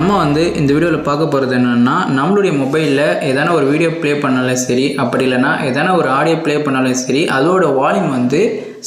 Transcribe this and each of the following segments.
நம்ம வந்து இந்த வீடியோவில் பார்க்க போகிறது என்னென்னா, நம்மளுடைய மொபைலில் எதனா ஒரு வீடியோ ப்ளே பண்ணாலும் சரி, அப்படி இல்லைனா எதனா ஒரு ஆடியோ ப்ளே பண்ணாலும் சரி, அதோட வால்யூம் வந்து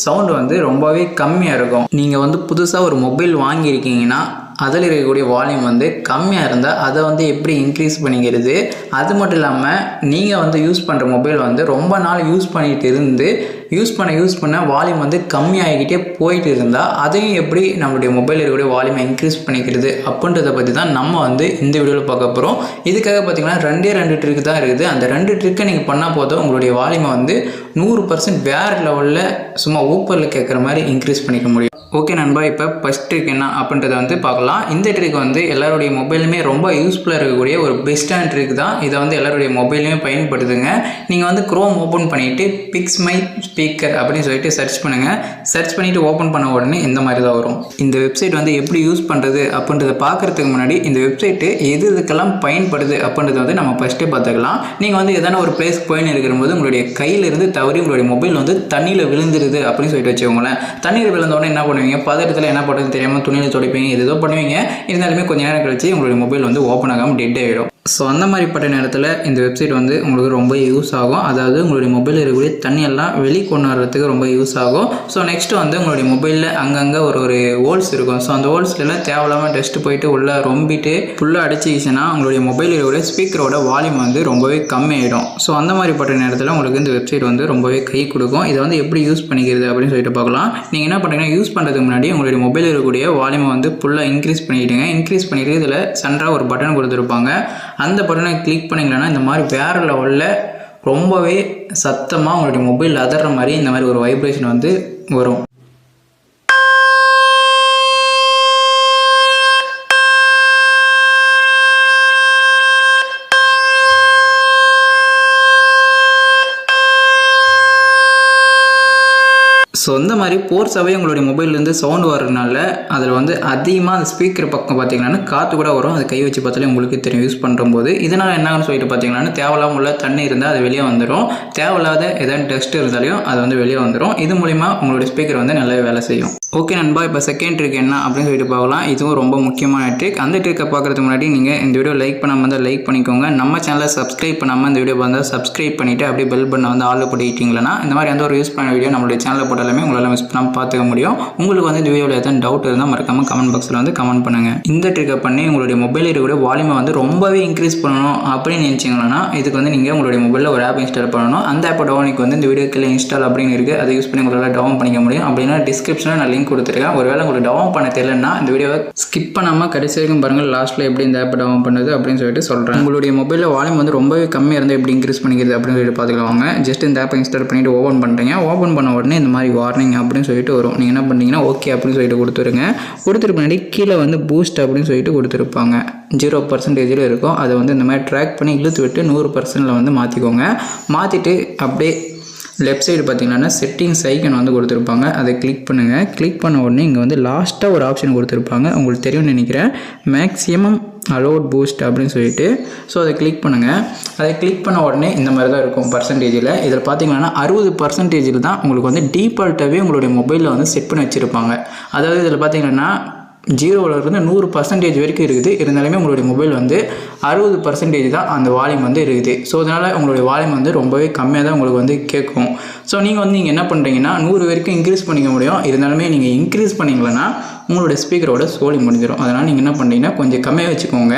சவுண்டு வந்து ரொம்பவே கம்மியாக இருக்கும். நீங்கள் வந்து புதுசாக ஒரு மொபைல் வாங்கியிருக்கீங்கன்னா அதில் இருக்கக்கூடிய வால்யூம் வந்து கம்மியாக இருந்தால் அதை வந்து எப்படி இன்க்ரீஸ் பண்ணிக்கிறது, அது மட்டும் இல்லாமல் நீங்கள் வந்து யூஸ் பண்ணுற மொபைல் வந்து ரொம்ப நாள் யூஸ் பண்ணிகிட்டு இருந்து யூஸ் பண்ண வால்யூம் வந்து கம்மியாகிக்கிட்டே போயிட்டு இருந்தால் அதையும் எப்படி நம்மளுடைய மொபைலில் இருக்கக்கூடிய வால்யூமை இன்க்ரீஸ் பண்ணிக்கிறது அப்படின்றத பற்றி தான் நம்ம வந்து இந்த வீடியோவில் பார்க்க போகிறோம். இதுக்காக பார்த்தீங்கன்னா ரெண்டு ட்ரிக் தான் இருக்குது. அந்த 2 ட்ரிக்கை நீங்கள் பண்ணால் போதும் உங்களுடைய வால்யூமை வந்து 100% வேறு லெவலில் சும்மா ஊப்பரில் கேட்குற மாதிரி இன்க்ரீஸ் பண்ணிக்க முடியும். ஓகே நண்பா, இப்போ ஃபஸ்ட் ட்ரிக் என்ன அப்படின்றத வந்து பார்க்கலாம். இந்த ட்ரிக் வந்து எல்லாருடைய மொபைலுமே ரொம்ப யூஸ்ஃபுல்லாக இருக்கக்கூடிய ஒரு பெஸ்ட்டான ட்ரிக் தான். இதை வந்து எல்லாருடைய மொபைலுமே பயன்படுத்துங்க. நீங்கள் வந்து க்ரோம் ஓப்பன் பண்ணிவிட்டு பிக்ஸ் மை ஸ்பீக்கர் அப்படின்னு சொல்லிட்டு சர்ச் பண்ணுங்கள். சர்ச் பண்ணிவிட்டு ஓப்பன் பண்ண உடனே இந்த மாதிரி தான் வரும். இந்த வெப்சைட் வந்து எப்படி யூஸ் பண்ணுறது அப்படின்றத பார்க்குறதுக்கு முன்னாடி இந்த வெப்சைட்டு இதுக்கெல்லாம் பயன்படுது அப்படின்றத வந்து நம்ம ஃபஸ்ட்டே பார்த்துக்கலாம். நீங்கள் வந்து எதனா ஒரு பிளேஸ்க்கு போயின்னு இருக்கிறபோது உங்களுடைய கையிலிருந்து தவறி உங்களுடைய மொபைல் வந்து தண்ணியில் விழுந்துருது அப்படின்னு சொல்லிட்டு வச்சுக்கோங்களேன். தண்ணியில் விழுந்தோடனே என்ன பண்ணுவீங்க, பதட்டத்தில் என்ன பண்ணுறது தெரியாமல் துணியில் துடைப்பீங்க, ஏதோ பண்ணுவீங்க. இருந்தாலுமே கொஞ்சம் நேரம் கழிச்சு உங்களுடைய மொபைல் வந்து ஓப்பன் ஆகாமல் டெட் ஆகிடும். ஸோ அந்த மாதிரிப்பட்ட நேரத்தில் இந்த வெப்சைட் வந்து உங்களுக்கு ரொம்ப யூஸ் ஆகும். அதாவது உங்களுடைய மொபைலில் இருக்கக்கூடிய தண்ணியெல்லாம் கொண்டு வர்றதுக்கு ரொம்ப யூஸ் ஆகும். ஸோ நெக்ஸ்ட்டு வந்து உங்களுடைய மொபைலில் அங்கங்கே ஒரு ஹோல்ஸ் இருக்கும். ஸோ அந்த ஹோல்ஸ்லாம் தேவையில்லாமல் டஸ்ட்டு போயிட்டு உள்ளே ரொம்பிட்டு ஃபுல்லாக அடிச்சிச்சுன்னா உங்களுடைய மொபைலில் இருக்கக்கூடிய ஸ்பீக்கரோட வால்யூம் வந்து ரொம்பவே கம்மியாயிடும். ஸோ அந்த மாதிரிப்பட்ட நேரத்தில் உங்களுக்கு இந்த வெப்சைட் வந்து ரொம்பவே கை கொடுக்கும். இதை வந்து எப்படி யூஸ் பண்ணிக்கிறது அப்படின்னு சொல்லிட்டு பார்க்கலாம். நீங்கள் என்ன பண்ணுறீங்கன்னா, யூஸ் பண்ணுறதுக்கு முன்னாடி உங்களுடைய மொபைலில் இருக்கக்கூடிய வால்யூமை வந்து ஃபுல்லாக இன்க்ரீஸ் பண்ணிக்கிட்டுங்க. இன்க்ரீஸ் பண்ணிவிட்டு இதில் சென்டராக ஒரு பட்டன் கொடுத்துருப்பாங்க. அந்த பட்டனை கிளிக் பண்ணிங்களன்னா இந்த மாதிரி வேறு லெவலில் ரொம்பவே சத்தமாக உங்களுடைய மொபைல் அதற மாதிரி இந்த மாதிரி ஒரு வைப்ரேஷன் வந்து வரும். ஸோ இந்த மாதிரி போர்ஸாகவே உங்களுடைய மொபைல்லேருந்து சவுண்டு வர்றதுனால அதில் வந்து அதிகமாக அந்த ஸ்பீக்கர் பக்கம் பார்த்தீங்கன்னா காற்று கூட வரும். அது கை வச்சு பார்த்தாலே உங்களுக்கு தெரியும் யூஸ் பண்ணும்போது. இதனால் என்னன்னு சொல்லிட்டு பார்த்தீங்கன்னா, தேவையில்லாமல் உள்ள தண்ணி இருந்தால் அது வெளியே வந்துடும். தேவையில்லாத ஏதாவது டஸ்ட் இருந்தாலையும் அது வந்து வெளியே வந்துடும். இது மூலிமா உங்களுடைய ஸ்பீக்கர் வந்து நல்லாவே வேலை செய்யும். ஓகே நண்பா, இப்போ செகண்ட் ட்ரிக் என்ன அப்படின்னு சொல்லிட்டு பார்க்கலாம். இதுவும் ரொம்ப முக்கியமான ட்ரிக். அந்த ட்ரிக்கை பார்க்குறதுக்கு முன்னாடி நீங்கள் இந்த வீடியோ லைக் பண்ணாமல் இருந்தால் லைக் பண்ணிக்கோங்க. நம்ம சேனலை சப்ஸ்கிரைப் பண்ணாமல் இந்த வீடியோ வந்தால் சப்ஸ்கிரைப் பண்ணிவிட்டு அப்படியே பெல் பண்ண வந்து ஆள் போட்டுக்கிட்டீங்களா இந்த மாதிரி எந்த ஒரு யூஸ் பண்ண வீடியோ நம்மளுடைய சேனலில் போட்டாலுமே உங்களால் மிஸ் பண்ணாமல் பார்த்துக்க முடியும். உங்களுக்கு வந்து இந்த வீடியோவில் எதாவது டவுட் இருந்தால் மறக்காமல் கமெண்ட் பாக்ஸில் வந்து கமெண்ட் பண்ணுங்கள். இந்த ட்ரிக்கை பண்ணி உங்களுடைய மொபைலில் இருக்கக்கூடிய வால்யூமை வந்து ரொம்பவே இன்க்ரீஸ் பண்ணணும் அப்படின்னு நினச்சிங்கன்னா இதுக்கு வந்து நீங்கள் உங்களுடைய மொபைலில் ஒரு ஆப் இன்ஸ்டால் பண்ணணும். அந்த ஆப்பை டவுனுக்கு வந்து இந்த வீடியோக்கில் இன்ஸ்டால் அப்படின்னு இருக்குது. அதை யூஸ் பண்ணி உங்களால் டவுன் பண்ணிக்க முடியும். அப்படின்னா டிஸ்கிரிப்ஷனில் நான் லிங்க் கொடுத்துருக்கேன். ஒருவேளை உங்களுக்கு டவுன் பண்ண தெரியலன்னா இந்த வீடியோவை ஸ்கிப் பண்ணாமல் கடைசி வரைக்கும் பாருங்கள். லாஸ்ட்டில் எப்படி இந்த ஆப்பை டவுன் பண்ணுறது அப்படின்னு சொல்லிட்டு சொல்கிறேன். உங்களுடைய மொபைலில் வால்யூம் வந்து ரொம்பவே கம்மியாக இருந்தால் எப்படி இன்க்ரீஸ் பண்ணிக்கிறது அப்படின்னு சொல்லிட்டு பார்த்துக்கலாங்க. ஜஸ்ட் இந்த ஆப்பை இன்ஸ்டால் பண்ணிவிட்டு ஓப்பன் பண்ணுறீங்க. ஓப்பன் பண்ண உடனே இந்த மாதிரி வார்னிங் அப்படின்னு சொல்லிட்டு வரும். நீங்கள் என்ன பண்ணீங்கன்னா ஓகே அப்படின்னு சொல்லிட்டு கொடுத்துருங்க. கொடுத்துட்டு முன்னாடி கீழே வந்து பூஸ்ட் அப்படின்னு சொல்லிட்டு கொடுத்துருப்பாங்க. 0% இருக்கும். அதை வந்து இந்த மாதிரி ட்ராக் பண்ணி இழுத்து விட்டு 100% வந்து மாற்றிக்கோங்க. மாற்றிட்டு அப்படியே லெஃப்ட் சைடு பார்த்தீங்கன்னா செட்டிங்ஸ் ஐக்கன் வந்து கொடுத்துருப்பாங்க. அதை கிளிக் பண்ணுங்கள். கிளிக் பண்ண உடனே இங்கே வந்து லாஸ்ட்டாக ஒரு ஆப்ஷன் கொடுத்துருப்பாங்க. உங்களுக்கு தெரியும்னு நினைக்கிறேன், மேக்ஸிமம் அலோட் பூஸ்ட் அப்படின்னு சொல்லிட்டு. ஸோ அதை கிளிக் பண்ணுங்கள். அதை கிளிக் பண்ண உடனே இந்த மாதிரி தான் இருக்கும் பர்சன்டேஜில். இதில் பார்த்தீங்கன்னா 60% தான் உங்களுக்கு வந்து டீஃபால்ட்டாகவே உங்களுடைய மொபைலில் வந்து செட் பண்ணி வச்சுருப்பாங்க. அதாவது இதில் பார்த்தீங்கன்னா 0லேருந்து 100% வரைக்கும் இருக்குது. இருந்தாலுமே உங்களுடைய மொபைல் வந்து 60% தான் அந்த வால்யூம் வந்து இருக்குது. ஸோ அதனால் உங்களுடைய வால்யூம் வந்து ரொம்பவே கம்மியாக தான் உங்களுக்கு வந்து கேட்கும். ஸோ நீங்கள் என்ன பண்ணுறீங்கன்னா 100 வரைக்கும் இன்க்ரீஸ் பண்ணிக்க முடியும். இருந்தாலுமே நீங்கள் இன்க்ரீஸ் பண்ணிங்களன்னா உங்களுடைய ஸ்பீக்கரோட சோலி முடிஞ்சிடும். அதனால் நீங்கள் என்ன பண்ணுறீங்கன்னா கொஞ்சம் கம்மியாக வச்சுக்கோங்க.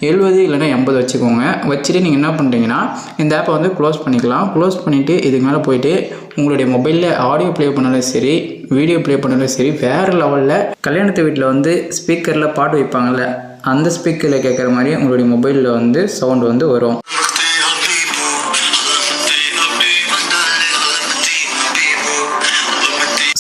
70 இல்லைனா 80 வச்சுக்கோங்க. வச்சுட்டு நீங்கள் என்ன பண்ணுறீங்கன்னா இந்த ஆப்பை வந்து க்ளோஸ் பண்ணிக்கலாம். க்ளோஸ் பண்ணிவிட்டு இதுக்கு மேலே போயிட்டு உங்களுடைய மொபைலில் ஆடியோ ப்ளே பண்ணாலும் சரி, வீடியோ ப்ளே பண்ணாலும் சரி, வேறு லெவலில் கல்யாணத்து வீட்டில் வந்து ஸ்பீக்கரில் பாட்டு வைப்பாங்கள்ல, அந்த ஸ்பீக்கரில் கேட்குற மாதிரி உங்களுடைய மொபைலில் வந்து சவுண்டு வந்து வரும்.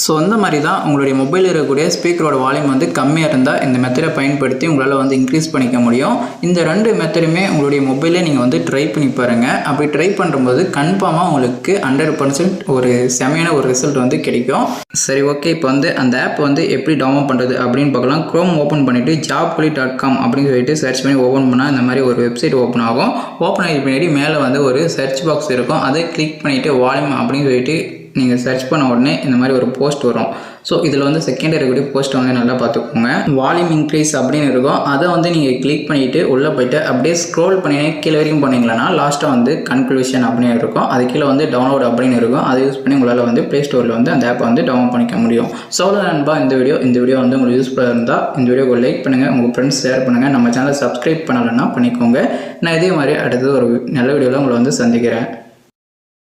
ஸோ அந்த மாதிரி தான் உங்களுடைய மொபைலில் இருக்கக்கூடிய ஸ்பீக்கரோட வால்யூம் வந்து கம்மியாக இருந்தால் இந்த மெத்தடை பயன்படுத்தி உங்களால் வந்து இன்க்ரீஸ் பண்ணிக்க முடியும். இந்த 2 மெத்தடுமே உங்களுடைய மொபைலில் நீங்கள் வந்து ட்ரை பண்ணி பாருங்கள். அப்படி ட்ரை பண்ணும்போது கன்ஃபார்மாக உங்களுக்கு 100% ஒரு செமையான ஒரு ரிசல்ட் வந்து கிடைக்கும். சரி, ஓகே. இப்போ வந்து அந்த ஆப் வந்து எப்படி டவுன்லோட் பண்ணுறது அப்படின்னு பார்க்கலாம். க்ரோம் ஓப்பன் பண்ணிவிட்டு jobpoli.com அப்படின்னு சொல்லிட்டு சர்ச் பண்ணி ஓப்பன் பண்ணால் இந்த மாதிரி ஒரு வெப்சைட் ஓப்பன் ஆகும். ஓப்பன் ஆகி பின்னாடி மேலே வந்து ஒரு சர்ச் பாக்ஸ் இருக்கும். அதை கிளிக் பண்ணிவிட்டு வால்யூம் அப்படின்னு சொல்லிட்டு நீங்கள் சர்ச் பண்ண உடனே இந்த மாதிரி ஒரு போஸ்ட் வரும். ஸோ இதில் வந்து செகண்ட் இருக்கக்கூடிய போஸ்ட் வந்து நல்லா பார்த்துக்கோங்க. வால்யூம் இன்க்ரீஸ் அப்படின்னு இருக்கும். அதை வந்து நீங்கள் கிளிக் பண்ணிவிட்டு உள்ளே போய்ட்டு அப்படியே ஸ்க்ரோல் பண்ணினே கீழே வரைக்கும் போனீங்களா லாஸ்ட்டாக வந்து கன்க்ளூஷன் அப்படின்னு இருக்கும். அது கீழே வந்து டவுன்லோட் அப்படின்னு இருக்கும். அதை யூஸ் பண்ணி உங்களால் வந்து ப்ளே ஸ்டோரில் வந்து அந்த ஆப்பை வந்து டவுன்லோட் பண்ணிக்க முடியும். ஸோ நண்பா இந்த வீடியோ வந்து உங்களுக்கு யூஸ்ஃபுல்லாக இருந்தால் இந்த வீடியோக்கு லைக் பண்ணுங்கள், உங்கள் ஃப்ரெண்ட்ஸ் ஷேர் பண்ணுங்கள், நம்ம சேனலை சப்ஸ்கிரைப் பண்ணலைன்னா பண்ணிக்கோங்க. நான் இதே மாதிரி அடுத்தது ஒரு நல்ல வீடியோவில் உங்களை வந்து சந்திக்கிறேன்.